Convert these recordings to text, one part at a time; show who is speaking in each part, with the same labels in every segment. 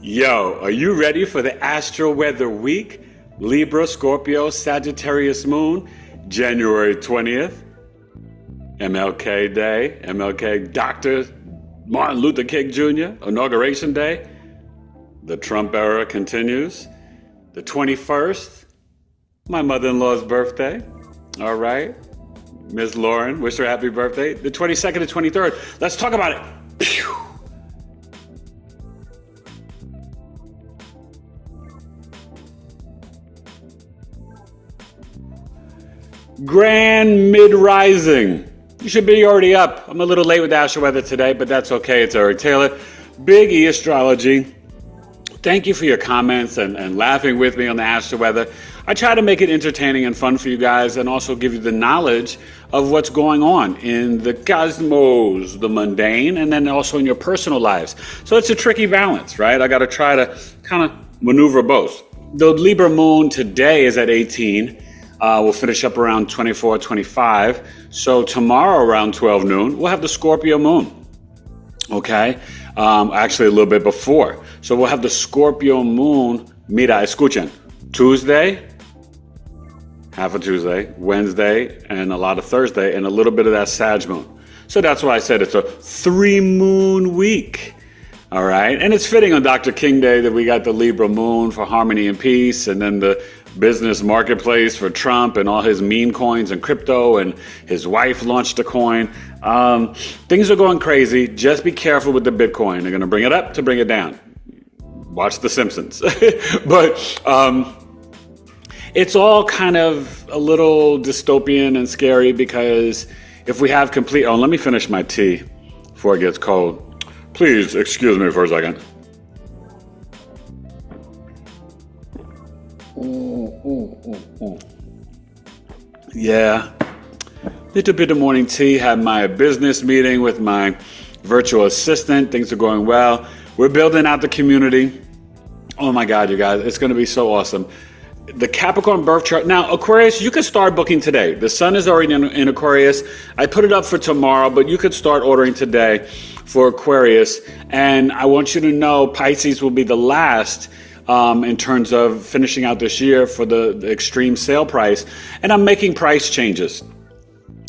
Speaker 1: Yo, are you ready for the Astro-Weather week? Libra, Scorpio, Sagittarius moon, January 20th, MLK Day, MLK Dr. Martin Luther King Jr., Inauguration Day. The Trump era continues. The 21st, my mother-in-law's birthday. All right. Ms. Lauren, wish her happy birthday. The 22nd and 23rd, let's talk about it. Pew. Grand mid-rising. You should be already up. I'm a little late with Astro-Weather today, but that's okay. It's Eric Taylor. Big E Astrology. Thank you for your comments and laughing with me on the Astro-Weather. I try to make it entertaining and fun for you guys and also give you the knowledge of what's going on in the cosmos, the mundane, and then also in your personal lives. So it's a tricky balance, right? I got to try to kind of maneuver both. The Libra moon today is at 18. We'll finish up around 24, 25. So tomorrow around 12 noon, we'll have the Scorpio moon. Okay? Actually a little bit before. So we'll have the Scorpio moon, mira, escuchen, Tuesday, half of Tuesday, Wednesday, and a lot of Thursday, and a little bit of that Sag moon. So that's why I said it's a 3-moon week. All right? And it's fitting on Dr. King Day that we got the Libra moon for harmony and peace, and then the business marketplace for Trump and all his meme coins and crypto, and his wife launched a coin. Things are going crazy. Just be careful with the Bitcoin. They're going to bring it up to bring it down. Watch The Simpsons. But it's all kind of a little dystopian and scary because if we have complete... Oh, let me finish my tea before it gets cold. Please excuse me for a second. Yeah, little bit of morning tea. Had my business meeting with my virtual assistant. Things are going well. We're building out the community. Oh my God, you guys, it's going to be so awesome. The Capricorn Birth Chart. Now, Aquarius, you can start booking today. The sun is already in Aquarius. I put it up for tomorrow, but you could start ordering today for Aquarius. And I want you to know Pisces will be the last in terms of finishing out this year for the extreme sale price. And I'm making price changes.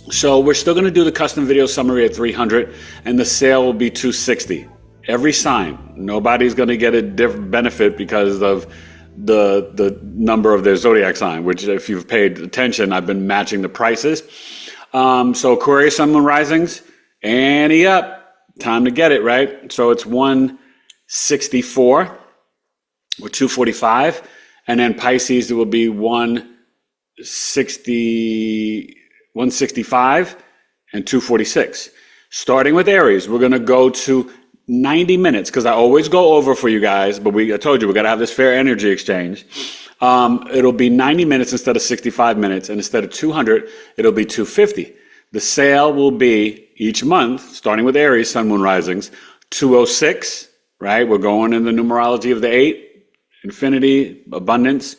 Speaker 1: So we're still going to do the custom video summary at $300 and the sale will be $260. Every sign. Nobody's going to get a different benefit because of the number of their zodiac sign, which if you've paid attention, I've been matching the prices. So Aquarius, Sun, Moon, Risings, ante up. Time to get it, right? So it's 164. Or 245, and then Pisces it will be 165 and 246. Starting with Aries, we're going to go to 90 minutes because I always go over for you guys, but I told you we got to have this fair energy exchange. It'll be 90 minutes instead of 65 minutes, and instead of 200, it'll be 250. The sale will be each month, starting with Aries, Sun, Moon, Risings, 206, right? We're going in the numerology of the 8. Infinity, abundance.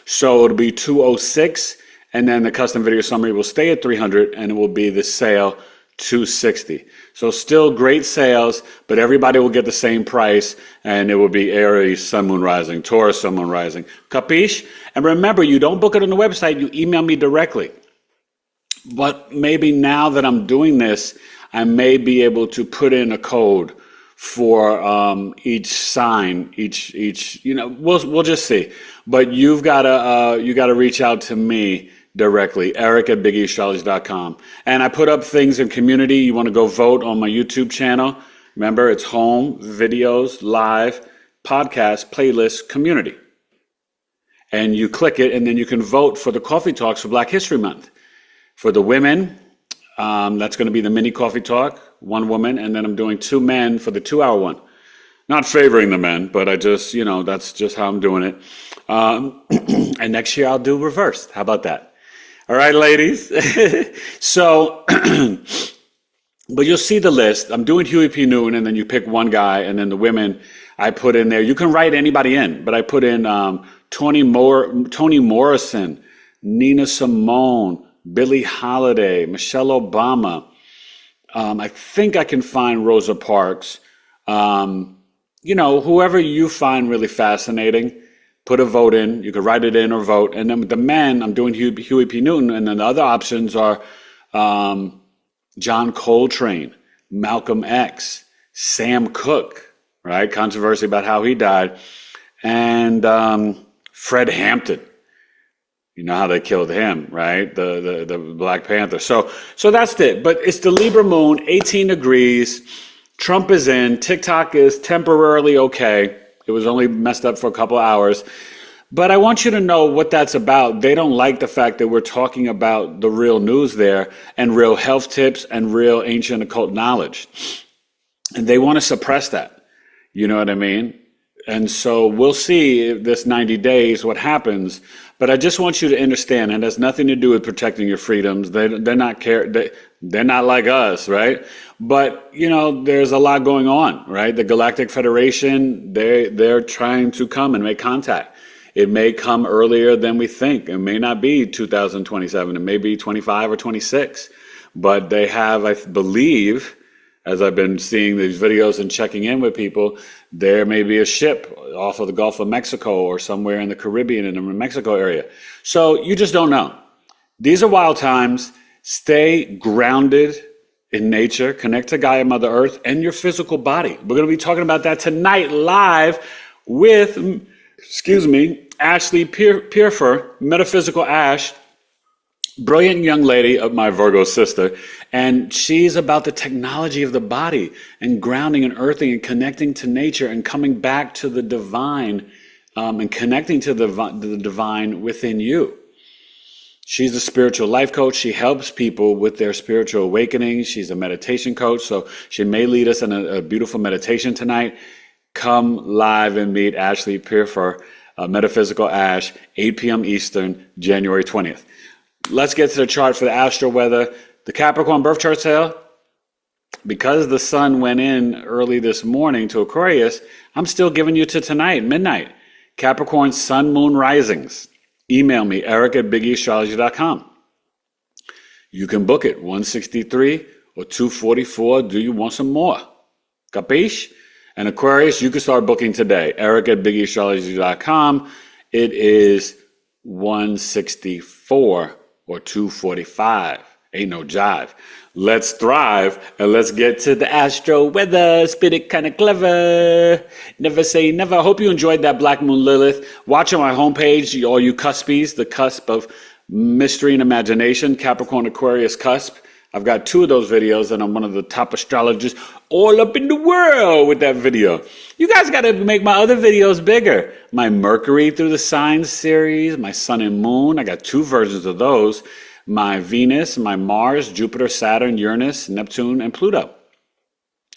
Speaker 1: So it'll be 206, and then the custom video summary will stay at 300, and it will be the sale 260. So still great sales, but everybody will get the same price, and it will be Aries, Sun, Moon, Rising, Taurus, Sun, Moon, Rising. Capiche? And remember, you don't book it on the website, you email me directly. But maybe now that I'm doing this, I may be able to put in a code for each sign, each we'll just see. But you gotta reach out to me directly, Eric@BigEAstro.com. And I put up things in community. You want to go vote on my YouTube channel? Remember, it's home, videos, live, podcast, playlist, community. And you click it, and then you can vote for the Coffee Talks for Black History Month. For the women, that's going to be the mini coffee talk, one woman, and then I'm doing 2 men for the 2-hour one. Not favoring the men, but I just, that's just how I'm doing it. And next year I'll do reversed. How about that? All right, ladies. So, but you'll see the list. I'm doing Huey P. Newton, and then you pick one guy, and then the women I put in there. You can write anybody in, but I put in Toni Morrison, Nina Simone, Billie Holiday, Michelle Obama. I think I can find Rosa Parks. whoever you find really fascinating, put a vote in. You could write it in or vote. And then the men, I'm doing Huey P. Newton. And then the other options are John Coltrane, Malcolm X, Sam Cooke, right? Controversy about how he died. And Fred Hampton. You know how they killed him, right? The Black Panther. So that's it. But it's the Libra moon, 18 degrees. Trump is in. TikTok is temporarily okay. It was only messed up for a couple hours. But I want you to know what that's about. They don't like the fact that we're talking about the real news there and real health tips and real ancient occult knowledge. And they want to suppress that. You know what I mean? And so we'll see if this 90 days, what happens. But I just want you to understand it has nothing to do with protecting your freedoms. They're not like us, right? But, there's a lot going on, right? The Galactic Federation, they're trying to come and make contact. It may come earlier than we think. It may not be 2027. It may be 25 or 26. But they have, I believe, as I've been seeing these videos and checking in with people, there may be a ship off of the Gulf of Mexico or somewhere in the Caribbean in the Mexico area. So you just don't know. These are wild times. Stay grounded in nature. Connect to Gaia, Mother Earth, and your physical body. We're going to be talking about that tonight live with, Ashlea Pierfer, Metaphysical Ash. Brilliant young lady of my Virgo sister, and she's about the technology of the body and grounding and earthing and connecting to nature and coming back to the divine and connecting to the divine within you. She's a spiritual life coach. She helps people with their spiritual awakening. She's a meditation coach, so she may lead us in a beautiful meditation tonight. Come live and meet Ashlea Pierfer, Metaphysical Ash, 8 p.m. Eastern, January 20th. Let's get to the chart for the Astro-Weather. The Capricorn Birth Chart sale. Because the sun went in early this morning to Aquarius, I'm still giving you to tonight, midnight. Capricorn Sun, Moon, Risings. Email me, eric@BigEAstro.com. You can book it, 163 or 244. Do you want some more? Capiche? And Aquarius, you can start booking today, eric@BigEAstro.com. It is 164 or 245. Ain't no jive. Let's thrive and let's get to the Astro-Weather. Spit it kind of clever. Never say never. I hope you enjoyed that Black Moon Lilith. Watch on my homepage, all you cuspies, the cusp of mystery and imagination, Capricorn Aquarius cusp. I've got 2 of those videos, and I'm one of the top astrologers all up in the world with that video. You guys got to make my other videos bigger. My Mercury through the signs series, my Sun and Moon. I got 2 versions of those. My Venus, my Mars, Jupiter, Saturn, Uranus, Neptune, and Pluto.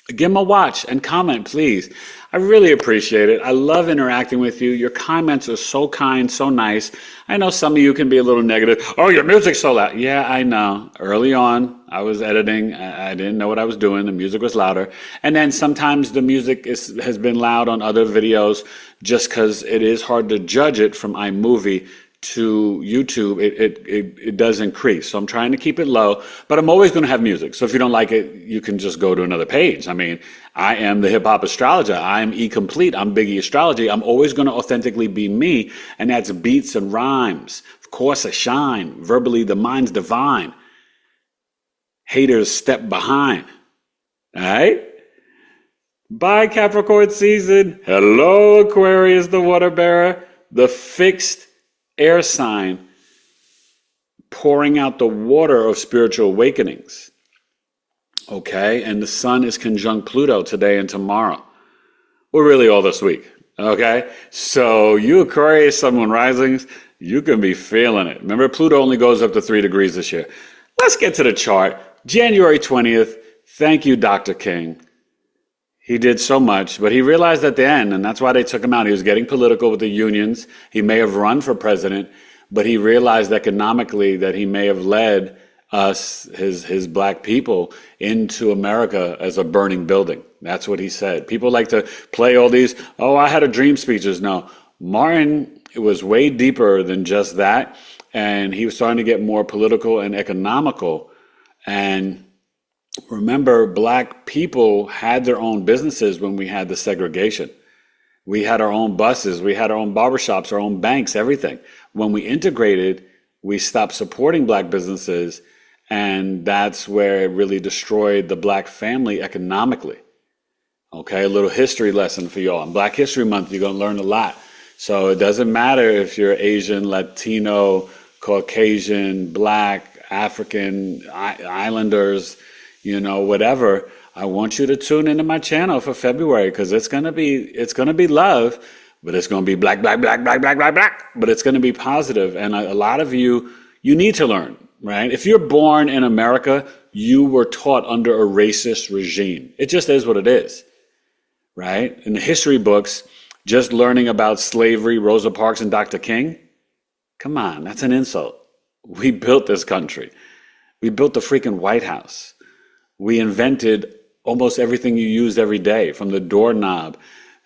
Speaker 1: Give them a watch and comment, please. I really appreciate it. I love interacting with you. Your comments are so kind, so nice. I know some of you can be a little negative. Oh, your music's so loud. Yeah, I know. Early on, I was editing. I didn't know what I was doing. The music was louder. And then sometimes the music has been loud on other videos just because it is hard to judge it from iMovie to YouTube. It does increase. So I'm trying to keep it low, but I'm always going to have music. So if you don't like it, you can just go to another page. I mean, I am the hip hop astrologer. I am E-complete. I'm Biggie Astrology. I'm always going to authentically be me. And that's beats and rhymes. Of course, I shine. Verbally, the mind's divine. Haters step behind. All right? Bye, Capricorn season. Hello, Aquarius, the water bearer, the fixed air sign pouring out the water of spiritual awakenings. Okay, and the sun is conjunct Pluto today and tomorrow. Well, really all this week. Okay, so you Aquarius, Sun, Moon, Risings, you can be feeling it. Remember, Pluto only goes up to 3 degrees this year. Let's get to the chart. January 20th. Thank you, Dr. King. He did so much, but he realized at the end, and that's why they took him out. He was getting political with the unions. He may have run for president, but he realized economically that he may have led us, his black people, into America as a burning building. That's what he said. People like to play all these, oh, I had a dream speeches. No, Martin, it was way deeper than just that. And he was starting to get more political and economical. And Remember, black people had their own businesses when we had the segregation. We had our own buses, we had our own barbershops, our own banks, everything. When we integrated, we stopped supporting black businesses, and that's where it really destroyed the black family economically. Okay, a little history lesson for y'all. In Black History Month, you're going to learn a lot. So it doesn't matter if you're Asian, Latino, Caucasian, Black, African, Islanders, whatever. I want you to tune into my channel for February, because it's gonna be love, but it's gonna be black, black, black, black, black, black, black. But it's gonna be positive, and a lot of you need to learn, right? If you're born in America, you were taught under a racist regime. It just is what it is, right? In the history books, just learning about slavery, Rosa Parks, and Dr. King, come on, that's an insult. We built this country. We built the freaking White House. We invented almost everything you use every day, from the doorknob,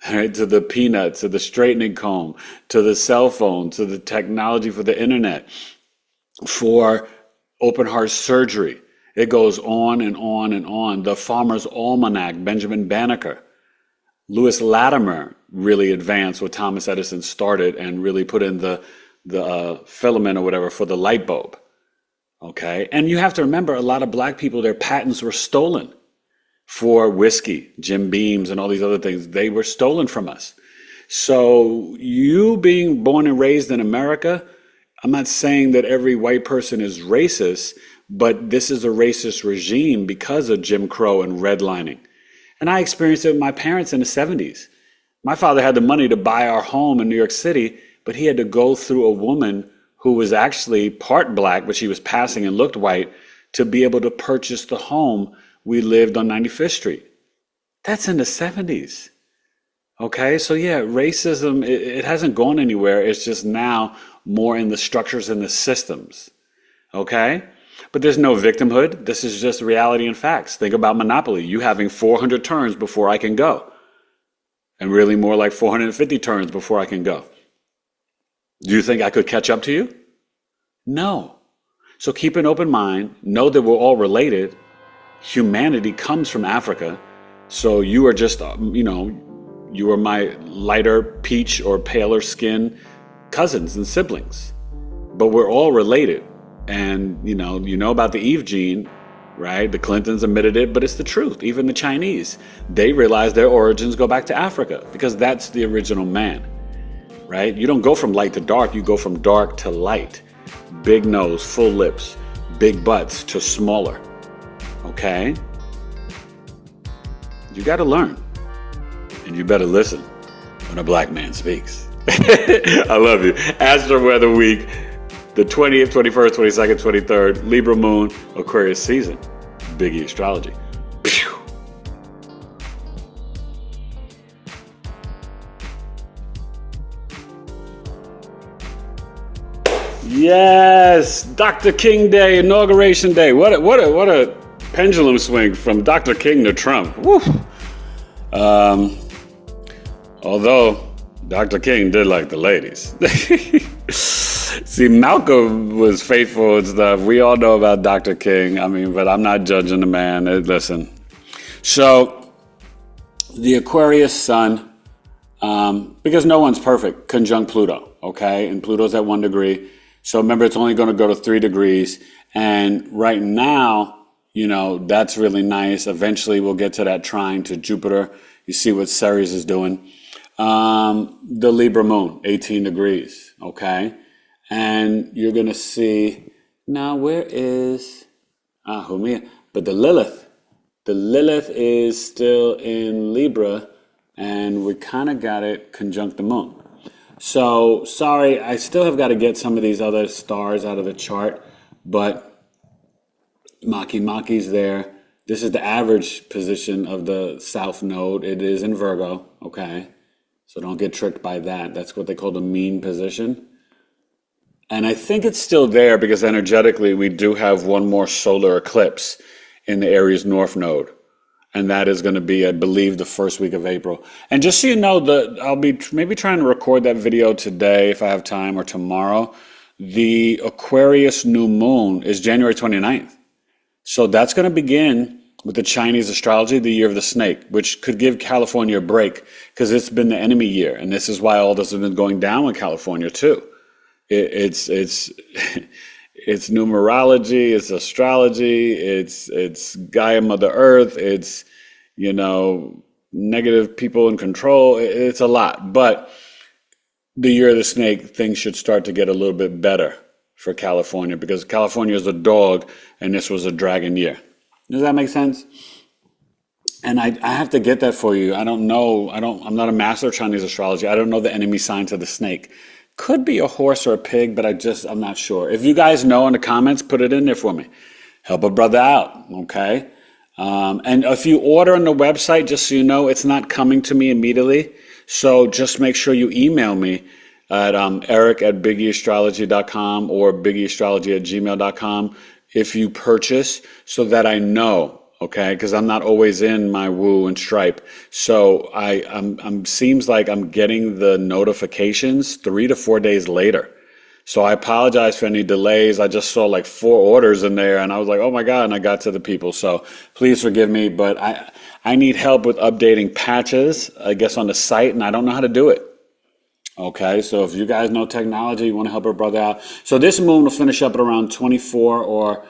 Speaker 1: right, to the peanut, to the straightening comb, to the cell phone, to the technology for the internet, for open heart surgery. It goes on and on and on. The Farmer's Almanac, Benjamin Banneker. Lewis Latimer really advanced what Thomas Edison started and really put in the filament or whatever for the light bulb. Okay, and you have to remember, a lot of black people, their patents were stolen for whiskey, Jim Beams, and all these other things. They were stolen from us. So you being born and raised in America, I'm not saying that every white person is racist, but this is a racist regime because of Jim Crow and redlining. And I experienced it with my parents in the 70s. My father had the money to buy our home in New York City, but he had to go through a woman who was actually part black, but she was passing and looked white, to be able to purchase the home. We lived on 95th Street. That's in the 70s. Okay, so yeah, racism, it hasn't gone anywhere. It's just now more in the structures and the systems. Okay? But there's no victimhood. This is just reality and facts. Think about Monopoly. You having 400 turns before I can go. And really more like 450 turns before I can go. Do you think I could catch up to you? No. So keep an open mind. Know that we're all related. Humanity comes from Africa. So you are just, you are my lighter peach or paler skin cousins and siblings. But we're all related. And, you know about the Eve gene, right? The Clintons admitted it, but it's the truth. Even the Chinese, they realize their origins go back to Africa, because that's the original man. Right? You don't go from light to dark, you go from dark to light. Big nose, full lips, big butts to smaller. Okay? You got to learn. And you better listen when a black man speaks. I love you. Astro-Weather Week, the 20th, 21st, 22nd, 23rd, Libra Moon, Aquarius Season, BigEAstro. Yes, Dr. King Day, Inauguration Day. What a pendulum swing from Dr. King to Trump. Woo. Although Dr. King did like the ladies. See, Malcolm was faithful and stuff. We all know about Dr. King. But I'm not judging the man. Listen. So the Aquarius Sun, because no one's perfect, conjunct Pluto, okay? And Pluto's at 1 degree. So remember, it's only going to go to 3 degrees. And right now, that's really nice. Eventually, we'll get to that trine to Jupiter. You see what Ceres is doing. The Libra moon, 18 degrees, okay? And you're going to see, now where is, but the Lilith. The Lilith is still in Libra, and we kind of got it conjunct the moon. So, sorry, I still have got to get some of these other stars out of the chart, but Maki's there. This is the average position of the South Node. It is in Virgo, okay? So don't get tricked by that. That's what they call the mean position. And I think it's still there because energetically we do have one more solar eclipse in the Aries North Node. And that is going to be, I believe, the first week of April. And just so you know, I'll be maybe trying to record that video today if I have time, or tomorrow. The Aquarius new moon is January 29th. So that's going to begin with the Chinese astrology, the year of the snake, which could give California a break because it's been the enemy year. And this is why all this has been going down with California too. It's it's numerology, it's astrology, it's Gaia, Mother Earth, it's, negative people in control. It's a lot. But the year of the snake, things should start to get a little bit better for California because California is a dog and this was a dragon year. Does that make sense? And I have to get that for you. I don't know. I'm not a master of Chinese astrology. I don't know the enemy signs of the snake. Could be a horse or a pig, but I'm not sure. If you guys know in the comments, put it in there for me. Help a brother out, okay? And if you order on the website, just so you know, it's not coming to me immediately. So just make sure you email me at eric@BigEAstrology.com or BigEAstrology@gmail.com if you purchase, so that I know, okay? Because I'm not always in my Woo and Stripe. So I'm seems like I'm getting the notifications 3 to 4 days later. So I apologize for any delays. I just saw like 4 orders in there and I was like, oh my God, and I got to the people. So please forgive me, but I need help with updating patches, I guess, on the site, and I don't know how to do it. Okay, so if you guys know technology, you want to help our brother out. So this moon will finish up at around 24 or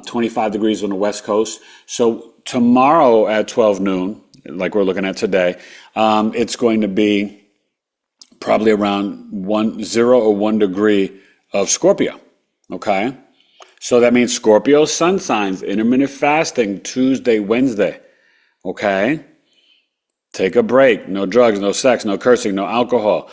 Speaker 1: 25 degrees on the West Coast. So tomorrow at 12 noon, like we're looking at today, it's going to be probably around 0 or 1 degree of Scorpio. Okay, so that means Scorpio sun signs, intermittent fasting, Tuesday, Wednesday. Okay, take a break. No drugs, no sex, no cursing, no alcohol.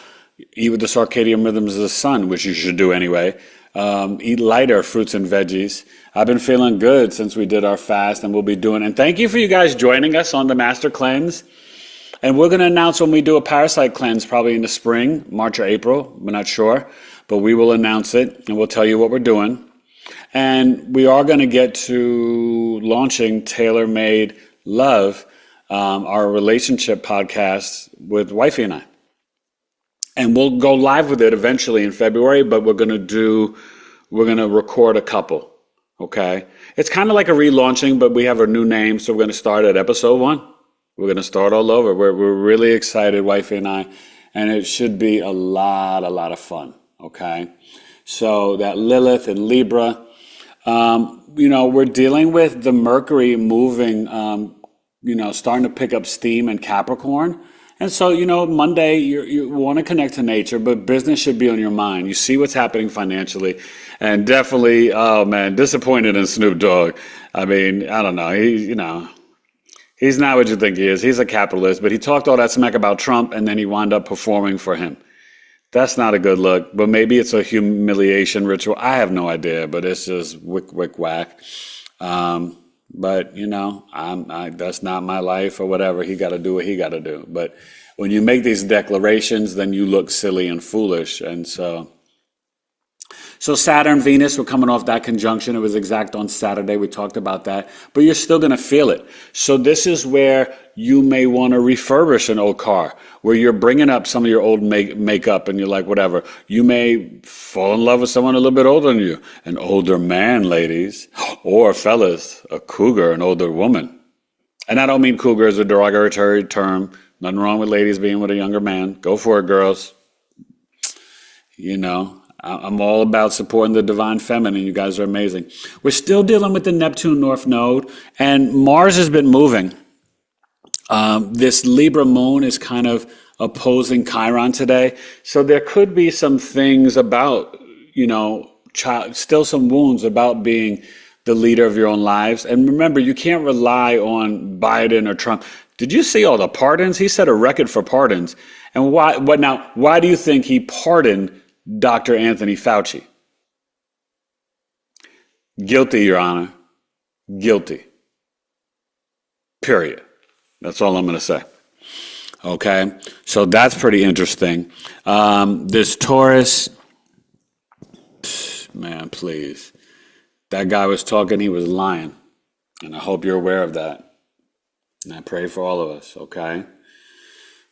Speaker 1: Eat with the circadian rhythms of the sun, which you should do anyway. Eat lighter fruits and veggies. I've been feeling good since we did our fast, and we'll be doing. And thank you for you guys joining us on the Master Cleanse. And we're going to announce when we do a parasite cleanse, probably in the spring, March or April. We're not sure, but we will announce it, and we'll tell you what we're doing. And we are going to get to launching Tailor Made Love, our relationship podcast with Wifey and I. And we'll go live with it eventually in February, but we're going to record a couple, okay? It's kind of like a relaunching, but we have a new name, so we're going to start at episode 1. We're going to start all over. We're really excited, Wifey and I, and it should be a lot of fun, okay? So that Lilith and Libra, we're dealing with the Mercury moving, starting to pick up steam in Capricorn. And so, Monday, you want to connect to nature, but business should be on your mind. You see what's happening financially. And definitely, oh man, disappointed in Snoop Dogg. I mean, I don't know. He's not what you think he is. He's a capitalist, but he talked all that smack about Trump and then he wound up performing for him. That's not a good look, but maybe it's a humiliation ritual. I have no idea, but it's just wick, whack. But, that's not my life or whatever. He got to do what he got to do. But when you make these declarations, then you look silly and foolish. And so Saturn, Venus, we're coming off that conjunction. It was exact on Saturday. We talked about that. But you're still going to feel it. So this is where you may want to refurbish an old car, where you're bringing up some of your old makeup and you're like, whatever. You may fall in love with someone a little bit older than you. An older man, ladies. Or fellas, a cougar, an older woman. And I don't mean cougar as a derogatory term. Nothing wrong with ladies being with a younger man. Go for it, girls. I'm all about supporting the divine feminine. You guys are amazing. We're still dealing with the Neptune North Node, and Mars has been moving. This Libra moon is kind of opposing Chiron today. So there could be some things about, still some wounds about being the leader of your own lives. And remember, you can't rely on Biden or Trump. Did you see all the pardons? He set a record for pardons. And why do you think he pardoned Dr. Anthony Fauci? Guilty, Your Honor. Guilty. Period. That's all I'm going to say. Okay? So that's pretty interesting. This Taurus, man, please. That guy was talking, he was lying. And I hope you're aware of that. And I pray for all of us, okay?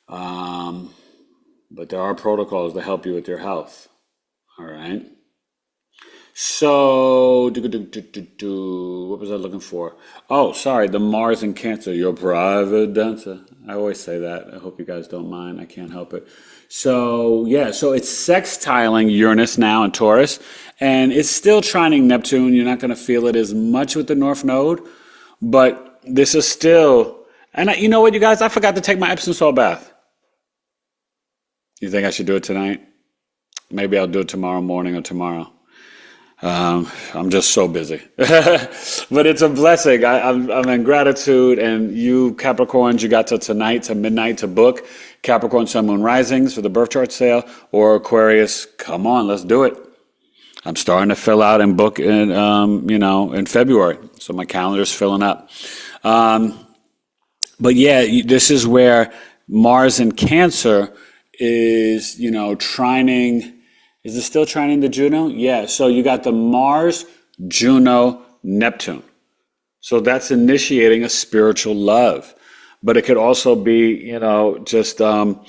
Speaker 1: But there are protocols to help you with your health, all right? So, what was I looking for? Oh, sorry, the Mars in Cancer, your private dancer. I always say that. I hope you guys don't mind. I can't help it. So, yeah, so it's sextiling Uranus now in Taurus, and it's still trining Neptune. You're not going to feel it as much with the North Node, but this is still, and you know what, you guys? I forgot to take my Epsom salt bath. You think I should do it tonight? Maybe I'll do it tomorrow morning or tomorrow. I'm just so busy, but it's a blessing. I'm in gratitude, and you Capricorns, you got till tonight to midnight to book Capricorn Sun Moon Risings for the birth chart sale, or Aquarius. Come on, let's do it. I'm starting to fill out and book in, in February, so my calendar's filling up. But yeah, this is where Mars in Cancer is, trining. Is it still trining the Juno? Yeah. So you got the Mars, Juno, Neptune. So that's initiating a spiritual love. But it could also be, just the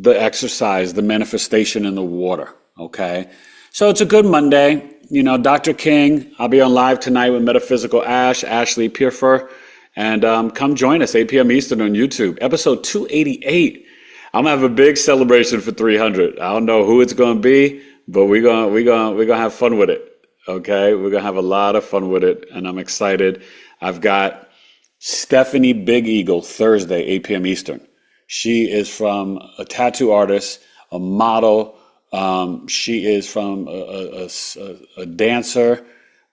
Speaker 1: exercise, the manifestation in the water. Okay. So it's a good Monday. Dr. King, I'll be on live tonight with Metaphysical Ashlea, Pierfer. And come join us, 8 p.m. Eastern on YouTube. Episode 288. I'm gonna have a big celebration for 300. I don't know who it's gonna be, but we're gonna have fun with it. Okay, we're gonna have a lot of fun with it, and I'm excited. I've got Stephanie Big Eagle Thursday, 8 p.m. Eastern. She is from a tattoo artist, a model. She is from a dancer,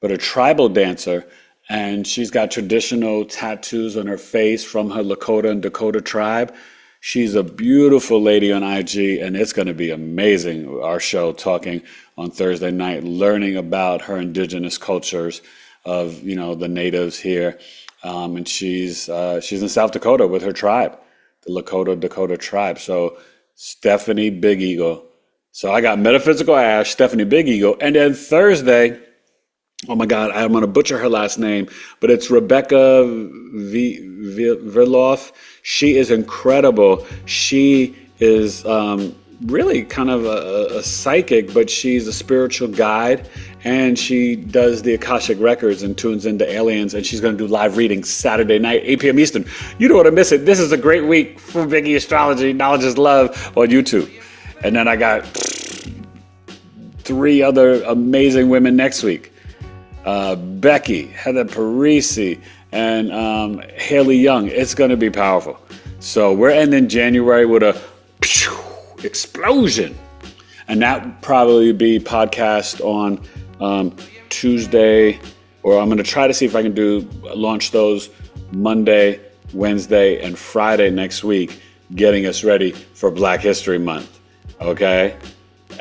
Speaker 1: but a tribal dancer, and she's got traditional tattoos on her face from her Lakota and Dakota tribe. She's a beautiful lady on IG, and it's going to be amazing, our show, talking on Thursday night, learning about her indigenous cultures of, the natives here. And she's in South Dakota with her tribe, the Lakota Dakota tribe. So Stephanie Big Eagle. So I got Metaphysical Ash, Stephanie Big Eagle. And then Thursday, oh my God, I'm going to butcher her last name, but it's Rebecca Verloff. She is incredible. She is really kind of a psychic, but she's a spiritual guide, and she does the Akashic Records and tunes into aliens, and she's going to do live readings Saturday night, 8 p.m. Eastern. You don't want to miss it. This is a great week for BigEAstrology, Knowledge is Love on YouTube. And then I got 3 other amazing women next week. Becky, Heather Parisi, and Haley Young. It's going to be powerful. So we're ending January with a explosion. And that probably be podcast on Tuesday, or I'm going to try to see if I can launch those Monday, Wednesday, and Friday next week, getting us ready for Black History Month. Okay?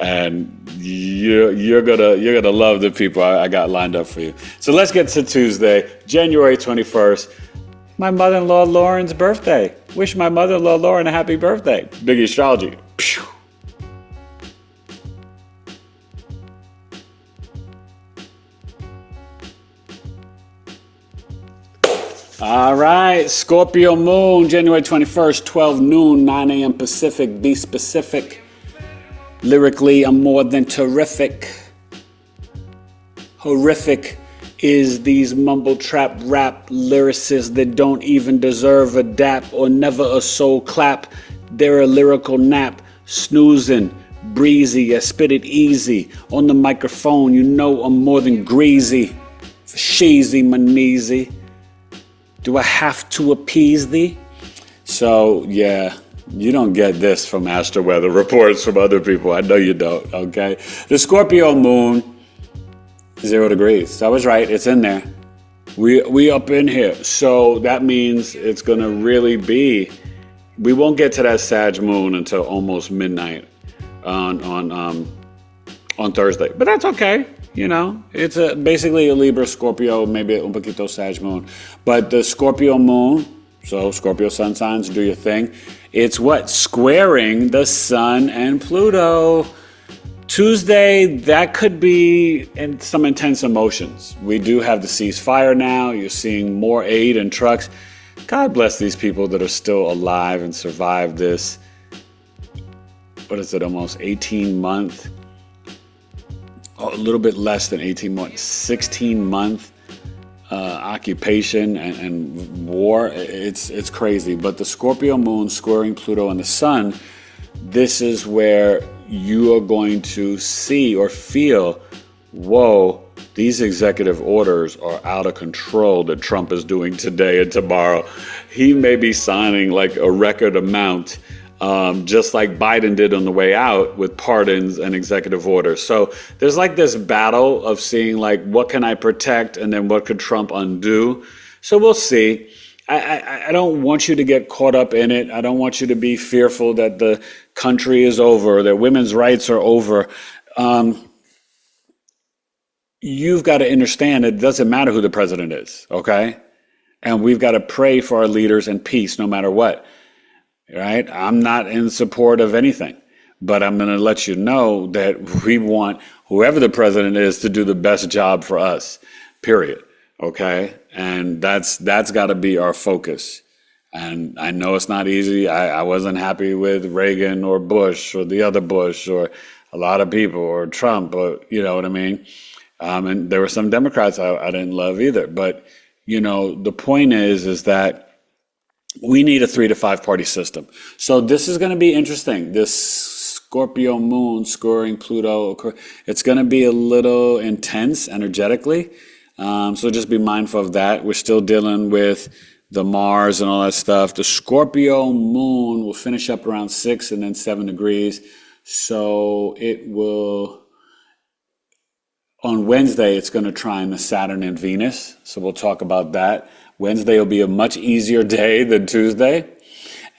Speaker 1: And you're gonna love the people I got lined up for you. So let's get to Tuesday, January 21st. My mother-in-law Lauren's birthday. Wish my mother-in-law Lauren a happy birthday. BigEAstrology. All right, Scorpio moon, January 21st, 12 noon, 9 a.m. Pacific. Be specific. Lyrically, I'm more than terrific. Horrific is these mumble trap rap lyricists that don't even deserve a dap or never a soul clap. They're a lyrical nap, snoozing, breezy. I spit it easy on the microphone. I'm more than greasy. Sheezy, my kneesy. Do I have to appease thee? So, yeah. You don't get this from Astro-Weather reports from other people. I know you don't, okay? The Scorpio moon, 0 degrees. So I was right. It's in there. We up in here. So that means it's going to really be, we won't get to that Sag moon until almost midnight on Thursday. But that's okay. It's basically a Libra, Scorpio, maybe un poquito Sag moon. But the Scorpio moon, so Scorpio sun signs, do your thing. It's squaring the sun and Pluto. Tuesday, that could be in some intense emotions. We do have the ceasefire now. You're seeing more aid and trucks. God bless these people that are still alive and survived this, almost 18-month a little bit less than 18 months, 16-month occupation and war. It's crazy. But the Scorpio moon squaring Pluto and the sun, this is where you are going to see or feel, whoa, these executive orders are out of control that Trump is doing today and tomorrow. He may be signing like a record amount, just like Biden did on the way out with pardons and executive orders. So there's like this battle of seeing like, what can I protect and then what could Trump undo? So we'll see. I don't want you to get caught up in it. I don't want you to be fearful that the country is over, that women's rights are over. You've got to understand it doesn't matter who the president is, okay? And we've got to pray for our leaders and peace no matter what, right? I'm not in support of anything, but I'm going to let you know that we want whoever the president is to do the best job for us, period, okay? And that's got to be our focus. And I know it's not easy. I wasn't happy with Reagan or Bush or the other Bush or a lot of people or Trump, or, you know what I mean? And there were some Democrats I didn't love either. But, you know, the point is that we need a 3 to 5 party system. So this is going to be interesting. This Scorpio moon scoring Pluto, it's going to be a little intense energetically. So just be mindful of that. We're still dealing with the Mars and all that stuff. The Scorpio moon will finish up around 6 and then 7 degrees. So it will... On Wednesday, it's going to trine the Saturn and Venus, so we'll talk about that. Wednesday will be a much easier day than Tuesday.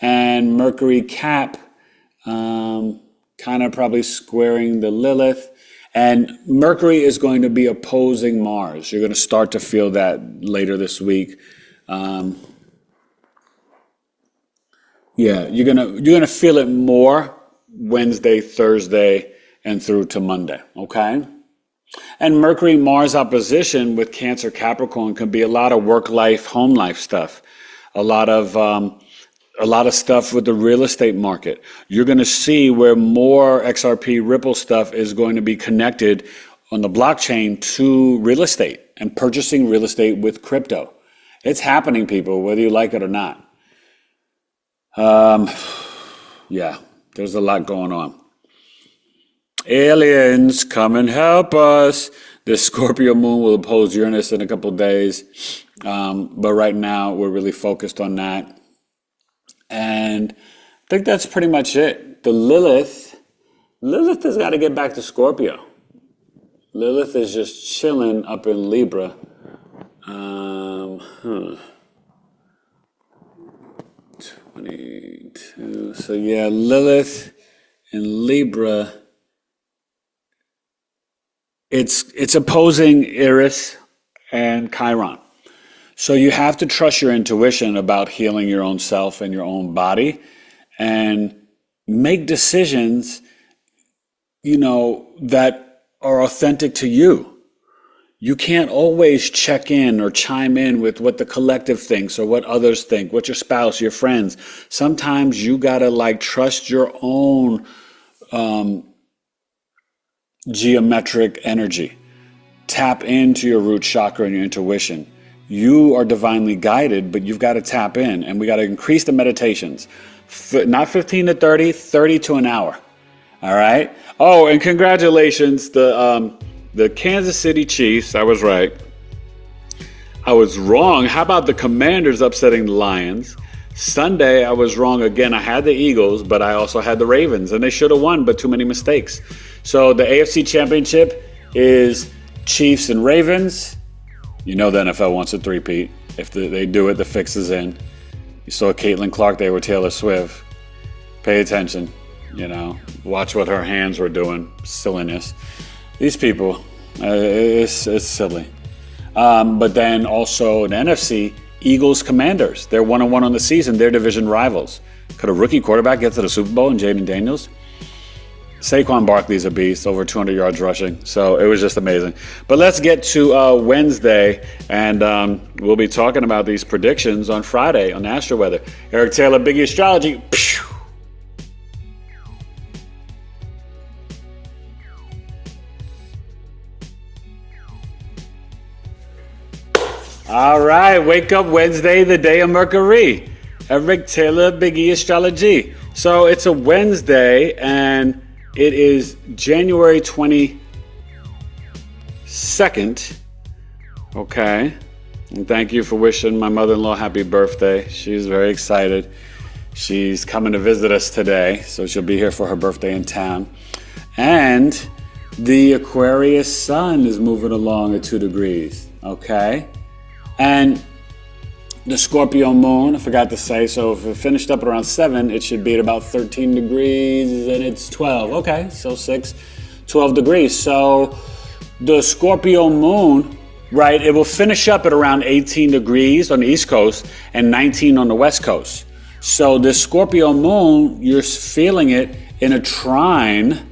Speaker 1: And Mercury Cap, kind of probably squaring the Lilith. And Mercury is going to be opposing Mars. You're going to start to feel that later this week. You're gonna feel it more Wednesday, Thursday, and through to Monday, okay? And Mercury-Mars opposition with Cancer Capricorn can be a lot of work-life, home life stuff, a lot of stuff with the real estate market. You're going to see where more XRP Ripple stuff is going to be connected on the blockchain to real estate and purchasing real estate with crypto. It's happening, people, whether you like it or not. Yeah, there's a lot going on. Aliens, come and help us. The Scorpio moon will oppose Uranus in a couple of days. But right now, we're really focused on that. And I think that's pretty much it. The Lilith has got to get back to Scorpio. Lilith is just chilling up in Libra. 22. So yeah, Lilith in Libra. It's opposing Eris and Chiron. So you have to trust your intuition about healing your own self and your own body and make decisions, that are authentic to you. You can't always check in or chime in with what the collective thinks or what others think, what your spouse, your friends. Sometimes you gotta trust your own geometric energy. Tap into your root chakra and your intuition. You are divinely guided, but you've got to tap in, and we got to increase the meditations. Not 15 to 30, 30 to an hour. All right? Oh, and congratulations, the Kansas City Chiefs. I was right. I was wrong. How about the Commanders upsetting the Lions? Sunday, I was wrong again. I had the Eagles, but I also had the Ravens, and they should have won, but too many mistakes. So the AFC Championship is Chiefs and Ravens. The NFL wants a three-peat. If they do it, the fix is in. You saw Caitlin Clark there with Taylor Swift. Pay attention, Watch what her hands were doing. Silliness. These people, it's silly. But then also in NFC, Eagles Commanders. They're 1-1 on the season. They're division rivals. Could a rookie quarterback get to the Super Bowl in Jaden Daniels? Saquon Barkley's a beast, over 200 yards rushing. So it was just amazing. But let's get to Wednesday, and we'll be talking about these predictions on Friday on Astro-Weather. Eric Taylor, BigEAstro. All right, Wake Up Wednesday, the day of Mercury. Eric Taylor, BigE Astrology. So it's a Wednesday, and it is January 22nd. Okay. And thank you for wishing my mother-in-law happy birthday. She's very excited. She's coming to visit us today, so she'll be here for her birthday in town. And the Aquarius Sun is moving along at 2 degrees, okay? And the Scorpio moon, I forgot to say, so if it finished up at around 7, it should be at about 13 degrees, and it's 12. Okay, so 12 degrees. So the Scorpio moon, right, it will finish up at around 18 degrees on the East Coast and 19 on the West Coast. So this Scorpio moon, you're feeling it in a trine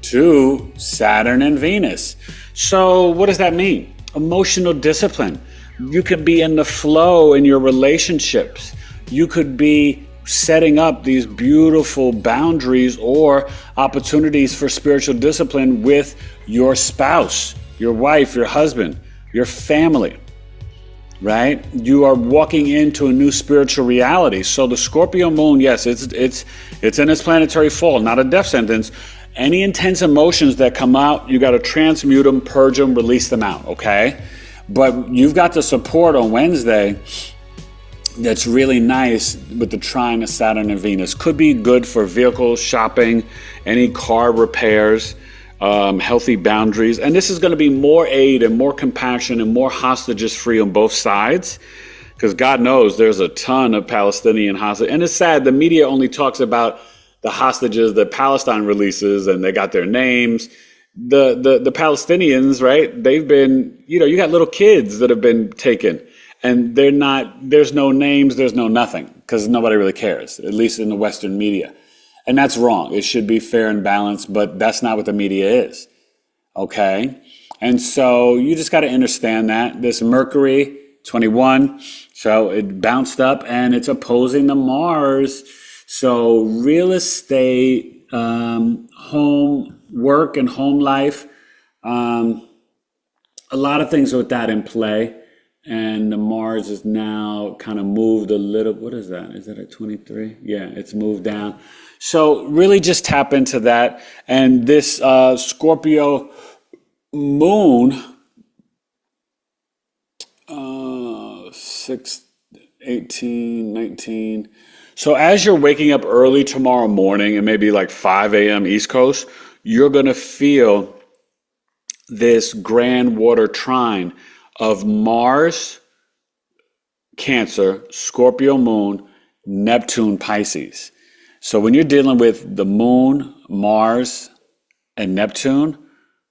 Speaker 1: to Saturn and Venus. So what does that mean? Emotional discipline. You could be in the flow in your relationships. You could be setting up these beautiful boundaries or opportunities for spiritual discipline with your spouse, your wife, your husband, your family, right? You are walking into a new spiritual reality. So the Scorpio moon, yes, it's in its planetary fall, not a death sentence. Any intense emotions that come out, you got to transmute them, purge them, release them out, okay? But you've got the support on Wednesday that's really nice with the trine of Saturn and Venus. Could be good for vehicles, shopping, any car repairs, healthy boundaries. And this is going to be more aid and more compassion and more hostages free on both sides. Because God knows there's a ton of Palestinian hostages. And it's sad, the media only talks about the hostages that Palestine releases, and they got their names. The Palestinians, right? They've been, you got little kids that have been taken, and there's no names, there's no nothing, because nobody really cares, at least in the Western media. And that's wrong. It should be fair and balanced, but that's not what the media is. Okay? And so you just got to understand that. This Mercury, 21, so it bounced up, and it's opposing the Mars. So real estate, home, work and home life, a lot of things with that in play. And the Mars is now kind of moved a little. What is that? Is that at 23? Yeah, it's moved down. So really just tap into that. And this Scorpio moon, 6, 18, 19. So as you're waking up early tomorrow morning, and maybe like 5 a.m. East Coast, you're going to feel this grand water trine of Mars, Cancer, Scorpio moon, Neptune, Pisces. So when you're dealing with the moon, Mars, and Neptune,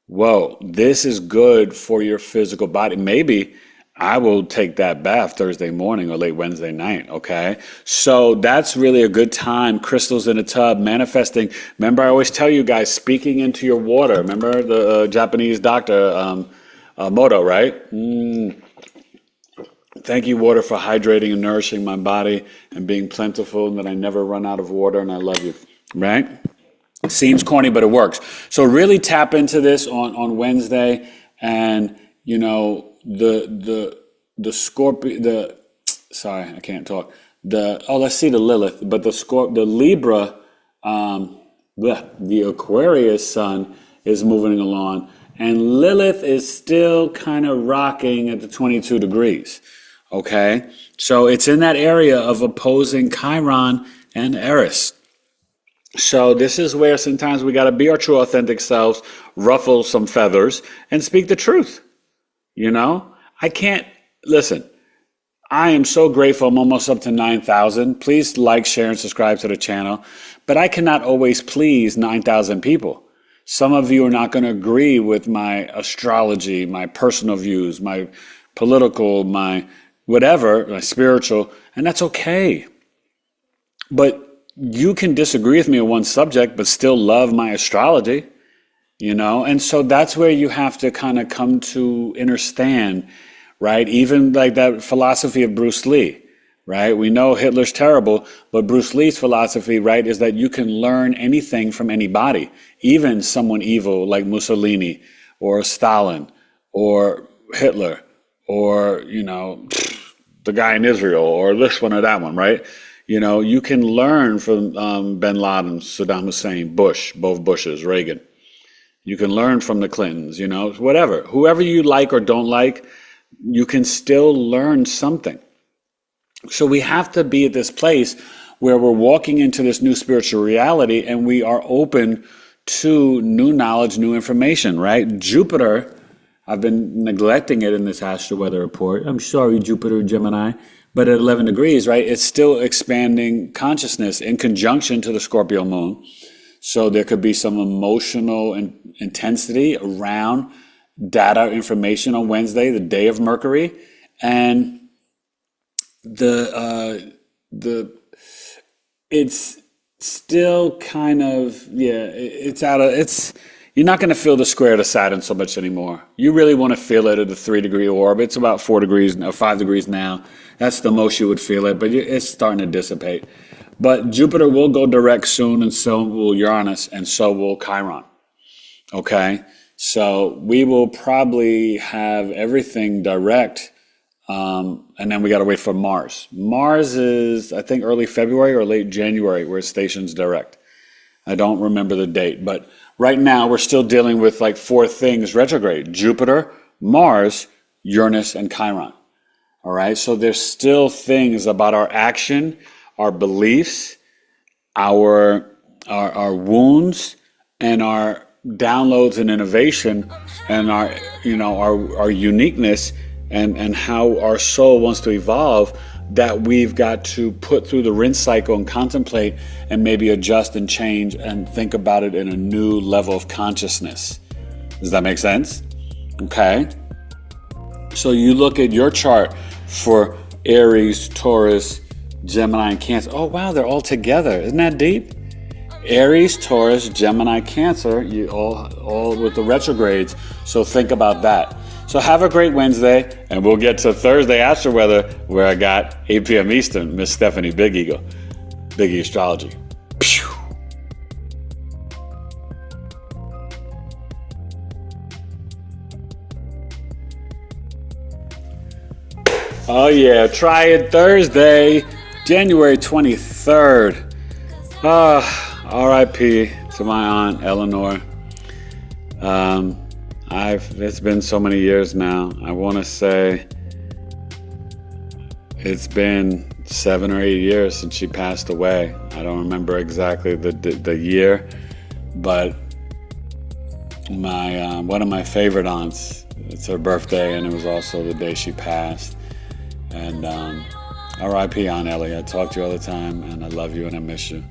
Speaker 1: whoa, this is good for your physical body. Maybe I will take that bath Thursday morning or late Wednesday night, okay? So that's really a good time. Crystals in a tub, manifesting. Remember, I always tell you guys, speaking into your water. Remember the Japanese doctor, Moto, right? Thank you, water, for hydrating and nourishing my body and being plentiful, and that I never run out of water, and I love you, right? Seems corny, but it works. So really tap into this on Wednesday, and, the Scorpio, sorry, I can't talk. Let's see the Lilith, but the Libra, the Aquarius Sun is moving along, and Lilith is still kind of rocking at the 22 degrees, okay? So it's in that area of opposing Chiron and Eris. So this is where sometimes we got to be our true authentic selves, ruffle some feathers, and speak the truth. I can't, listen, I am so grateful. I'm almost up to 9,000. Please like, share, and subscribe to the channel. But I cannot always please 9,000 people. Some of you are not going to agree with my astrology, my personal views, my political, my whatever, my spiritual, and that's okay. But you can disagree with me on one subject, but still love my astrology, And so that's where you have to kind of come to understand, right? Even like that philosophy of Bruce Lee, right? We know Hitler's terrible, but Bruce Lee's philosophy, right, is that you can learn anything from anybody, even someone evil like Mussolini or Stalin or Hitler or, the guy in Israel, or this one or that one, right? You can learn from bin Laden, Saddam Hussein, Bush, both Bushes, Reagan. You can learn from the Clintons, whatever. Whoever you like or don't like, you can still learn something. So we have to be at this place where we're walking into this new spiritual reality and we are open to new knowledge, new information, right? Jupiter, I've been neglecting it in this Astro-Weather report. I'm sorry, Jupiter, Gemini. But at 11 degrees, right, it's still expanding consciousness in conjunction to the Scorpio moon. So there could be some emotional intensity around data information on Wednesday, the day of Mercury. And it's still kind of, you're not going to feel the square to Saturn so much anymore. You really want to feel it at a 3-degree orb. It's about 4 degrees, or 5 degrees now. That's the most you would feel it, but it's starting to dissipate. But Jupiter will go direct soon, and so will Uranus, and so will Chiron. Okay? So we will probably have everything direct, and then we got to wait for Mars. Mars is, I think, early February or late January where it stations direct. I don't remember the date, but right now we're still dealing with like 4 things retrograde: Jupiter, Mars, Uranus, and Chiron. All right, so there's still things about our action, our beliefs, our wounds, and our downloads and innovation, and our uniqueness, and how our soul wants to evolve, that we've got to put through the rinse cycle and contemplate and maybe adjust and change and think about it in a new level of consciousness. Does that make sense? Okay. So you look at your chart for Aries, Taurus, Gemini, and Cancer. Oh, wow, they're all together. Isn't that deep? Aries, Taurus, Gemini, Cancer, you all with the retrogrades. So think about that. So have a great Wednesday, and we'll get to Thursday Astro-Weather, where I got 8 p.m. Eastern, Miss Stephanie Big Eagle, BigEAstro. Pew! Oh yeah, try it Thursday, January 23rd. R.I.P. to my aunt Eleanor. It's been so many years now. I want to say it's been 7 or 8 years since she passed away. I don't remember exactly the year, but my one of my favorite aunts, it's her birthday, and it was also the day she passed. And R.I.P. Aunt Ellie. I talk to you all the time, and I love you and I miss you.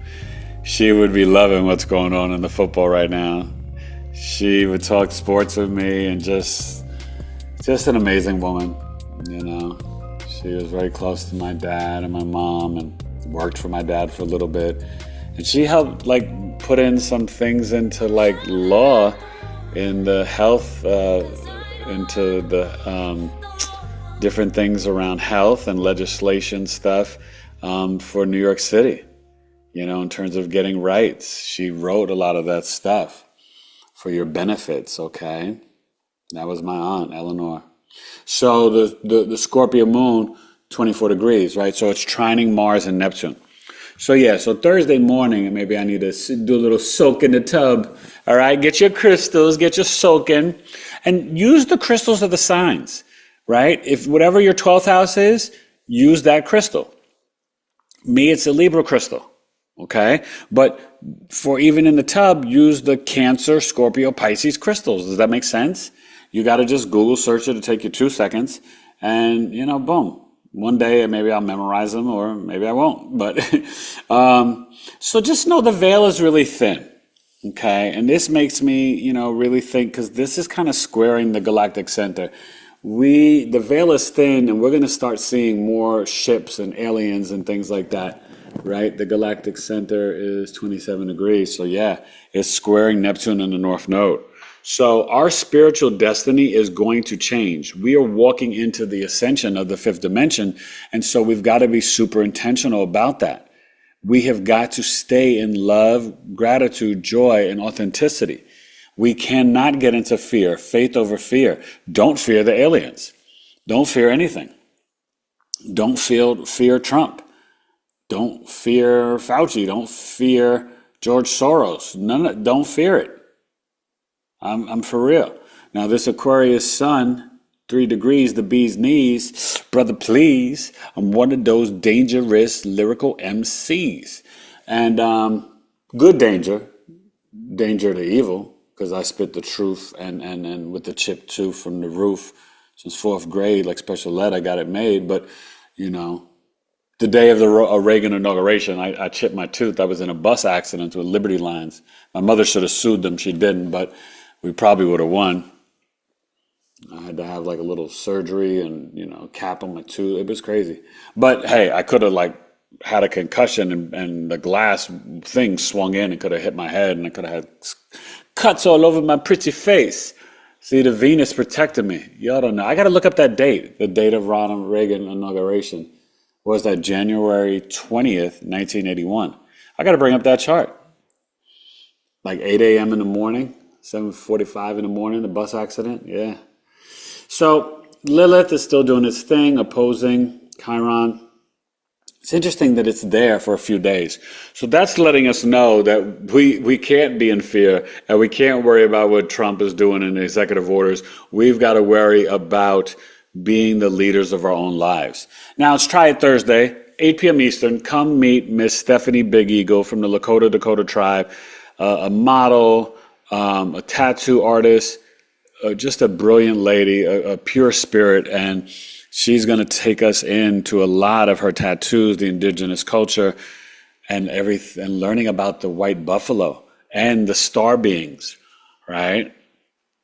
Speaker 1: She would be loving what's going on in the football right now. She would talk sports with me, and just an amazing woman, She was very close to my dad and my mom, and worked for my dad for a little bit. And she helped put in some things into law in the health, into the different things around health and legislation stuff for New York City, in terms of getting rights. She wrote a lot of that stuff for your benefits, okay? That was my aunt, Eleanor. So the Scorpio moon, 24 degrees, right? So it's trining Mars and Neptune. So Thursday morning, maybe I need to do a little soak in the tub, all right? Get your crystals, get your soak in, and use the crystals of the signs, right? If whatever your 12th house is, use that crystal. Me, it's a Libra crystal, okay? But for even in the tub, use the Cancer, Scorpio, Pisces crystals. Does that make sense? You got to just Google search it. It'll take you 2 seconds, and boom. One day maybe I'll memorize them, or maybe I won't. But so just know the veil is really thin, okay? And this makes me, really think, because this is kind of squaring the galactic center. The veil is thin, and we're going to start seeing more ships and aliens and things like that, right? The galactic center is 27 degrees. So yeah, it's squaring Neptune in the North Node. So our spiritual destiny is going to change. We are walking into the ascension of the 5th dimension. And so we've got to be super intentional about that. We have got to stay in love, gratitude, joy, and authenticity. We cannot get into fear, faith over fear. Don't fear the aliens. Don't fear anything. Don't fear Trump. Don't fear Fauci. Don't fear George Soros. Don't fear it. I'm for real. Now this Aquarius Sun, 3 degrees, the bee's knees. Brother, please. I'm one of those dangerous lyrical MCs. And good danger to evil, because I spit the truth and with the chip tooth from the roof since 4th grade, like special ed, I got it made. But, you know, the day of the Reagan inauguration, I chipped my tooth. I was in a bus accident with Liberty Lines. My mother should have sued them. She didn't, but we probably would have won. I had to have like a little surgery and, you know, cap on my tooth. It was crazy. But hey, I could have like had a concussion and the glass thing swung in and could have hit my head and I could have had cuts all over my pretty face. See, the Venus protected me. Y'all don't know. I got to look up that date, the date of Ronald Reagan inauguration. Was that January 20th, 1981? I got to bring up that chart. Like 8 a.m. in the morning, 7:45 in the morning, the bus accident. Yeah. So Lilith is still doing its thing, opposing Chiron. It's interesting that it's there for a few days. So that's letting us know that we can't be in fear and we can't worry about what Trump is doing in the executive orders. We've got to worry about being the leaders of our own lives. Now it's Try It Thursday, 8 p.m. Eastern. Come meet Miss Stephanie Big Eagle from the Lakota tribe, a model, a tattoo artist, just a brilliant lady, a pure spirit, and she's going to take us into a lot of her tattoos, the indigenous culture, and everything, and learning about the white buffalo and the star beings, right?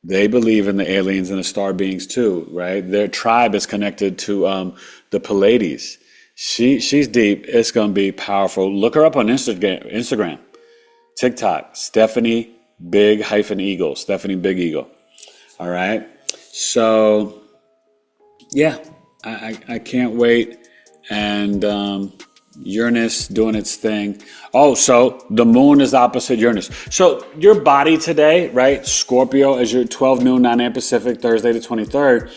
Speaker 1: They believe in the aliens and the star beings too, right? Their tribe is connected to the Pleiades. She's deep. It's going to be powerful. Look her up on Instagram, TikTok, Stephanie Big-Eagle, Stephanie Big Eagle. All right. So, yeah, I can't wait. And Uranus doing its thing. Oh, so the moon is opposite Uranus. So your body today, right? Scorpio, as your 12 noon, 9 a.m. Pacific, Thursday the 23rd.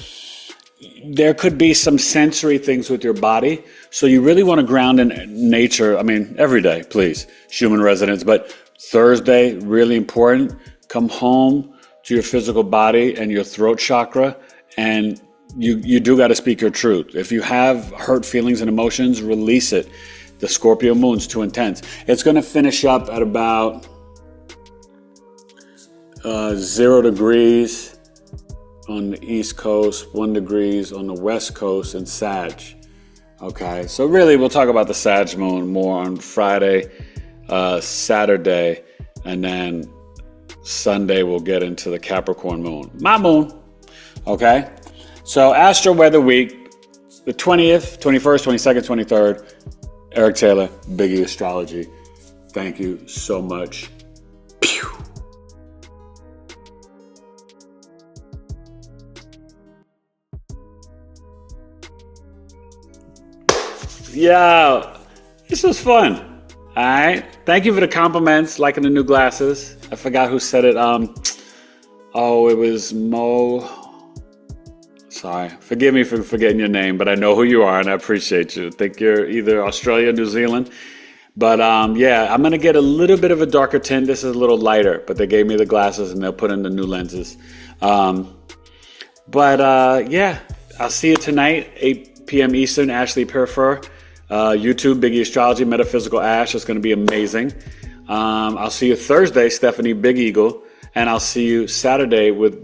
Speaker 1: There could be some sensory things with your body. So you really want to ground in nature. I mean, every day, please, human residence. But Thursday, really important. Come home to your physical body and your throat chakra, and you do got to speak your truth. If you have hurt feelings and emotions, release it. The Scorpio moon's too intense. It's going to finish up at about 0 degrees on the East Coast, 1 degrees on the West Coast in Sag. Okay, so really we'll talk about the Sag moon more on Friday, Saturday, and then Sunday we'll get into the Capricorn moon. My moon. Okay? So Astro-Weather week, the 20th, 21st, 22nd, 23rd. Eric Taylor, BigEAstro. Thank you so much. Pew. Yeah, this was fun. All right. Thank you for the compliments, liking the new glasses. I forgot who said it. It was Mo. Sorry. Forgive me for forgetting your name, but I know who you are and I appreciate you. I think you're either Australia or New Zealand. But yeah, I'm going to get a little bit of a darker tint. This is a little lighter, but they gave me the glasses and they'll put in the new lenses. Yeah, I'll see you tonight, 8 p.m. Eastern, Ashlea Pierfer. YouTube, BigEAstro, Metaphysical Ash. It's going to be amazing. I'll see you Thursday, Stephanie Big Eagle, and I'll see you Saturday with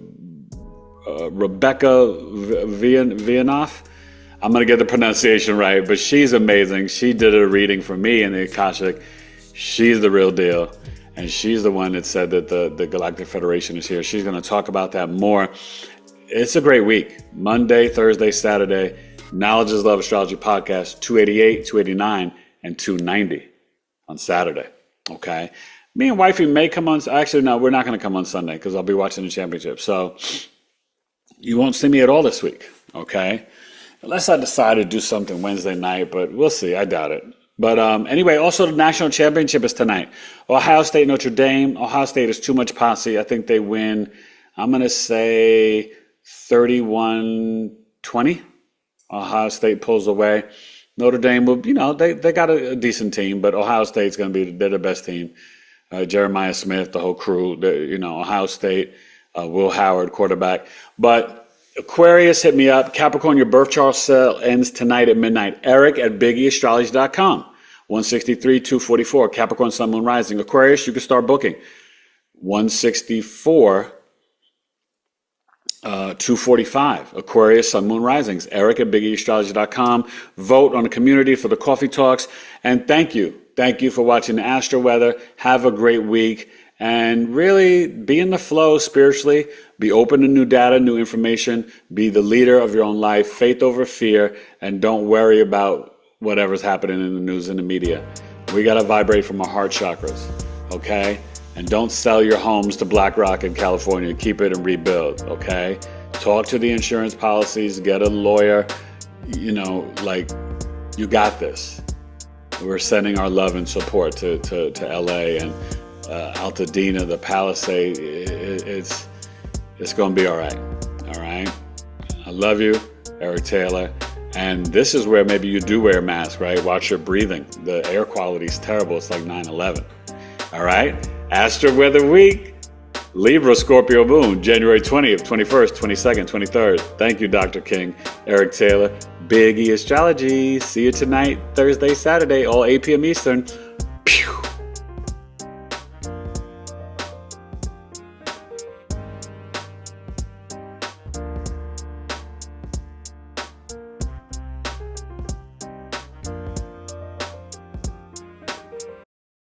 Speaker 1: Rebecca Vianoff. I'm going to get the pronunciation right, but she's amazing. She did a reading for me in the Akashic. She's the real deal, and she's the one that said that the Galactic Federation is here. She's going to talk about that more. It's a great week. Monday, Thursday, Saturday. Knowledge is Love Astrology Podcast, 288, 289, and 290 on Saturday. Okay. Me and wifey may come on. Actually, no, we're not going to come on Sunday because I'll be watching the championship. So you won't see me at all this week. Okay. Unless I decide to do something Wednesday night, but we'll see. I doubt it. But anyway, also the national championship is tonight. Ohio State, Notre Dame. Ohio State is too much posse. I think they win. I'm going to say 31-20. Ohio State pulls away. Notre Dame will, they got a decent team, but Ohio State's going to be, they're the best team. Jeremiah Smith, the whole crew, Ohio State, Will Howard, quarterback. But Aquarius, hit me up. Capricorn, your birth chart sale ends tonight at midnight. Eric at BigEAstrology.com. 163, 244, Capricorn, Sun, Moon, Rising. Aquarius, you can start booking. 164, 245, Aquarius, Sun, Moon, Risings. Eric at BigEAstrology.com. Vote on the community for the coffee talks. And thank you. Thank you for watching the Astro-Weather. Have a great week. And really be in the flow spiritually. Be open to new data, new information. Be the leader of your own life. Faith over fear. And don't worry about whatever's happening in the news and the media. We got to vibrate from our heart chakras. Okay? And don't sell your homes to BlackRock in California. Keep it and rebuild. Okay? Talk to the insurance policies. Get a lawyer. You got this. We're sending our love and support to LA and Altadena, the Palisade. It's going to be all right. All right. I love you, Eric Taylor. And this is where maybe you do wear a mask, right? Watch your breathing. The air quality is terrible. It's like 9/11. All right. Astro Weather Week. Libra, Scorpio Moon, January 20th, 21st, 22nd, 23rd. Thank you, Dr. King. Eric Taylor, BigEAstrology. See you tonight, Thursday, Saturday, all 8 p.m. Eastern. Pew.